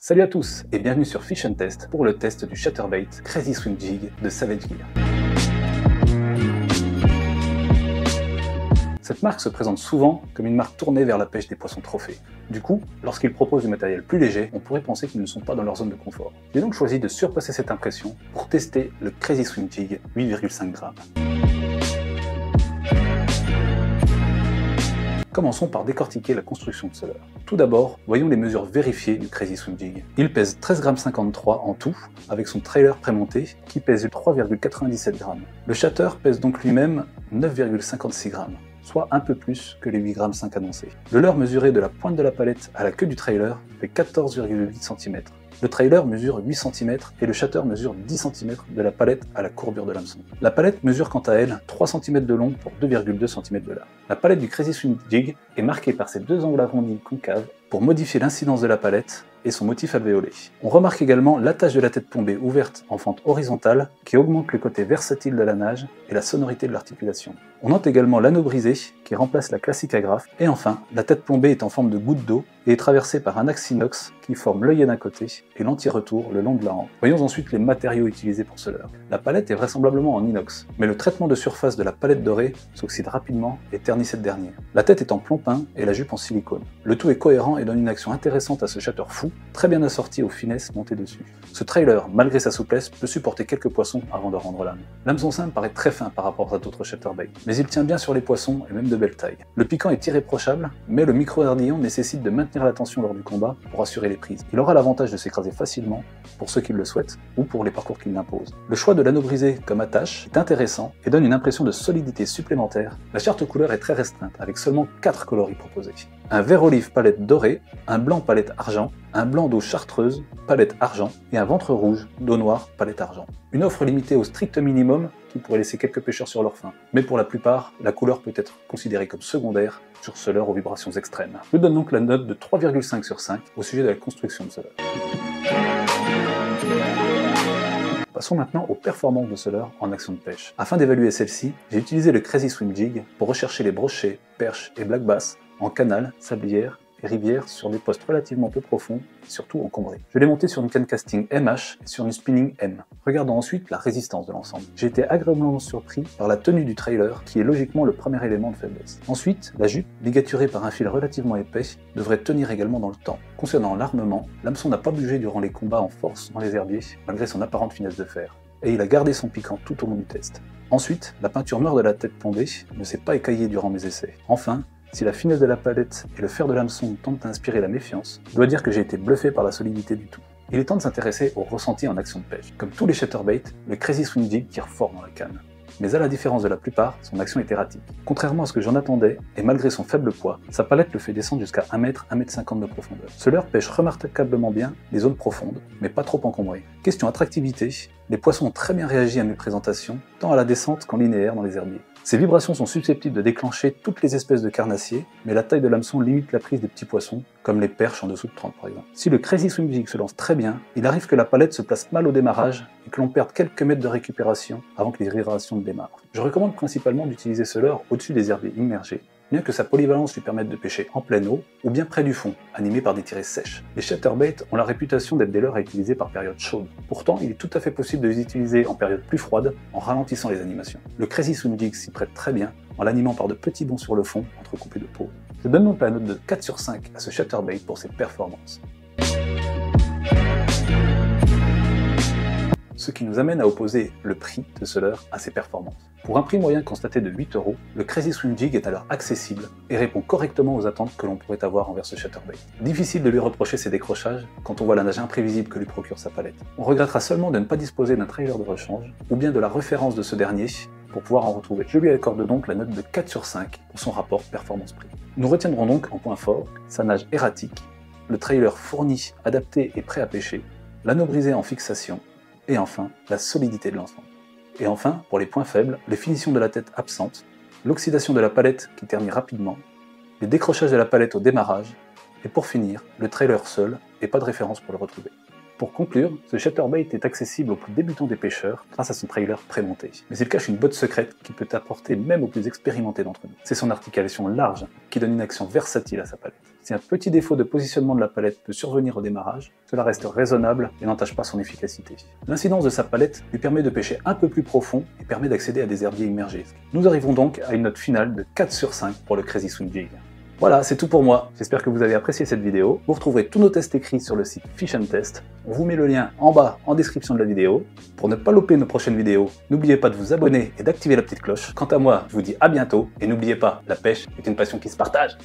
Salut à tous et bienvenue sur Fish & Test pour le test du Chatterbait Crazy Swim Jig de Savage Gear. Cette marque se présente souvent comme une marque tournée vers la pêche des poissons trophées. Du coup, lorsqu'ils proposent du matériel plus léger, on pourrait penser qu'ils ne sont pas dans leur zone de confort. J'ai donc choisi de surpasser cette impression pour tester le Crazy Swim Jig 8,5 grammes. Commençons par décortiquer la construction de ce leurre. Tout d'abord, voyons les mesures vérifiées du Crazy Swim Jig. Il pèse 13,53 g en tout, avec son trailer prémonté qui pèse 3,97 g. Le shatter pèse donc lui-même 9,56 g, soit un peu plus que les 8,5 g annoncés. Le leurre mesuré de la pointe de la palette à la queue du trailer fait 14,8 cm. Le trailer mesure 8 cm et le shatter mesure 10 cm de la palette à la courbure de l'hameçon. La palette mesure quant à elle 3 cm de long pour 2,2 cm de large. La palette du Crazy Swim Jig est marquée par ses deux angles arrondis concaves pour modifier l'incidence de la palette et son motif alvéolé. On remarque également l'attache de la tête plombée ouverte en fente horizontale qui augmente le côté versatile de la nage et la sonorité de l'articulation. On note également l'anneau brisé qui remplace la classique agrafe, et enfin, la tête plombée est en forme de goutte d'eau et est traversée par un axe inox qui forme l'œillet d'un côté et l'anti-retour le long de la hampe. Voyons ensuite les matériaux utilisés pour ce leurre. La palette est vraisemblablement en inox, mais le traitement de surface de la palette dorée s'oxyde rapidement et ternit cette dernière. La tête est en plomb peint et la jupe en silicone. Le tout est cohérent et donne une action intéressante à ce shatter fou, très bien assorti aux finesses montées dessus. Ce trailer, malgré sa souplesse, peut supporter quelques poissons avant de rendre l'âme. L'hameçon simple paraît très fin par rapport à d'autres chatterbaits, mais il tient bien sur les poissons et même de belle taille. Le piquant est irréprochable, mais le micro-ardillon nécessite de maintenir la tension lors du combat pour assurer les prises. Il aura l'avantage de s'écraser facilement pour ceux qui le souhaitent ou pour les parcours qu'il impose. Le choix de l'anneau brisé comme attache est intéressant et donne une impression de solidité supplémentaire. La charte couleur est très restreinte avec seulement 4 coloris proposés. Un vert olive palette dorée, un blanc palette argent, un blanc d'eau chartreuse, palette argent, et un ventre rouge, d'eau noire, palette argent. Une offre limitée au strict minimum qui pourrait laisser quelques pêcheurs sur leur faim. Mais pour la plupart, la couleur peut être considérée comme secondaire sur ce leurre aux vibrations extrêmes. Je donne donc la note de 3,5 sur 5 au sujet de la construction de ce leurre. Passons maintenant aux performances de ce leurre en action de pêche. Afin d'évaluer celle-ci, j'ai utilisé le Crazy Swim Jig pour rechercher les brochets, perches et black bass en canal, sablière et rivière sur des postes relativement peu profonds et surtout encombrés. Je l'ai monté sur une canne casting MH et sur une spinning M. Regardons ensuite la résistance de l'ensemble. J'ai été agréablement surpris par la tenue du trailer qui est logiquement le premier élément de faiblesse. Ensuite, la jupe, ligaturée par un fil relativement épais, devrait tenir également dans le temps. Concernant l'armement, l'hameçon n'a pas bougé durant les combats en force dans les herbiers malgré son apparente finesse de fer, et il a gardé son piquant tout au long du test. Ensuite, la peinture noire de la tête plombée ne s'est pas écaillée durant mes essais. Enfin, si la finesse de la palette et le fer de l'hameçon tentent à inspirer la méfiance, je dois dire que j'ai été bluffé par la solidité du tout. Il est temps de s'intéresser au ressenti en action de pêche. Comme tous les chatterbaits, le Crazy Swim Jig tire fort dans la canne. Mais à la différence de la plupart, son action est erratique. Contrairement à ce que j'en attendais, et malgré son faible poids, sa palette le fait descendre jusqu'à 1 m, 1,50 m de profondeur. Ce leurre pêche remarquablement bien les zones profondes, mais pas trop encombrées. Question attractivité, les poissons ont très bien réagi à mes présentations, tant à la descente qu'en linéaire dans les herbiers. Ces vibrations sont susceptibles de déclencher toutes les espèces de carnassiers, mais la taille de l'hameçon limite la prise des petits poissons, comme les perches en dessous de 30 par exemple. Si le Crazy Swim Jig se lance très bien, il arrive que la palette se place mal au démarrage et que l'on perde quelques mètres de récupération avant que les vibrations ne démarrent. Je recommande principalement d'utiliser ce leurre au-dessus des herbiers immergés, bien que sa polyvalence lui permette de pêcher en pleine eau ou bien près du fond, animé par des tirées sèches. Les chatterbaits ont la réputation d'être des leurres à utiliser par période chaude. Pourtant, il est tout à fait possible de les utiliser en période plus froide, en ralentissant les animations. Le Crazy Swim Jig s'y prête très bien, en l'animant par de petits bonds sur le fond, entrecoupés de pauses. Je donne donc la note de 4 sur 5 à ce chatterbait pour ses performances. Ce qui nous amène à opposer le prix de ce leurre à ses performances. Pour un prix moyen constaté de 8 €, le Crazy Swim Jig est alors accessible et répond correctement aux attentes que l'on pourrait avoir envers ce chatterbait. Difficile de lui reprocher ses décrochages quand on voit la nage imprévisible que lui procure sa palette. On regrettera seulement de ne pas disposer d'un trailer de rechange ou bien de la référence de ce dernier pour pouvoir en retrouver. Je lui accorde donc la note de 4 sur 5 pour son rapport performance-prix. Nous retiendrons donc en point fort sa nage erratique, le trailer fourni, adapté et prêt à pêcher, l'anneau brisé en fixation, et enfin, la solidité de l'ensemble. Et enfin, pour les points faibles, les finitions de la tête absentes, l'oxydation de la palette qui ternit rapidement, les décrochages de la palette au démarrage, et pour finir, le trailer seul, et pas de référence pour le retrouver. Pour conclure, ce chatterbait est accessible aux plus débutants des pêcheurs grâce à son trailer prémonté. Mais il cache une botte secrète qui peut apporter même aux plus expérimentés d'entre nous. C'est son articulation large qui donne une action versatile à sa palette. Si un petit défaut de positionnement de la palette peut survenir au démarrage, cela reste raisonnable et n'entache pas son efficacité. L'incidence de sa palette lui permet de pêcher un peu plus profond et permet d'accéder à des herbiers immergés. Nous arrivons donc à une note finale de 4 sur 5 pour le Crazy Swim Jig. Voilà, c'est tout pour moi. J'espère que vous avez apprécié cette vidéo. Vous retrouverez tous nos tests écrits sur le site Fish & Test. On vous met le lien en bas en description de la vidéo. Pour ne pas louper nos prochaines vidéos, n'oubliez pas de vous abonner et d'activer la petite cloche. Quant à moi, je vous dis à bientôt et n'oubliez pas, la pêche est une passion qui se partage.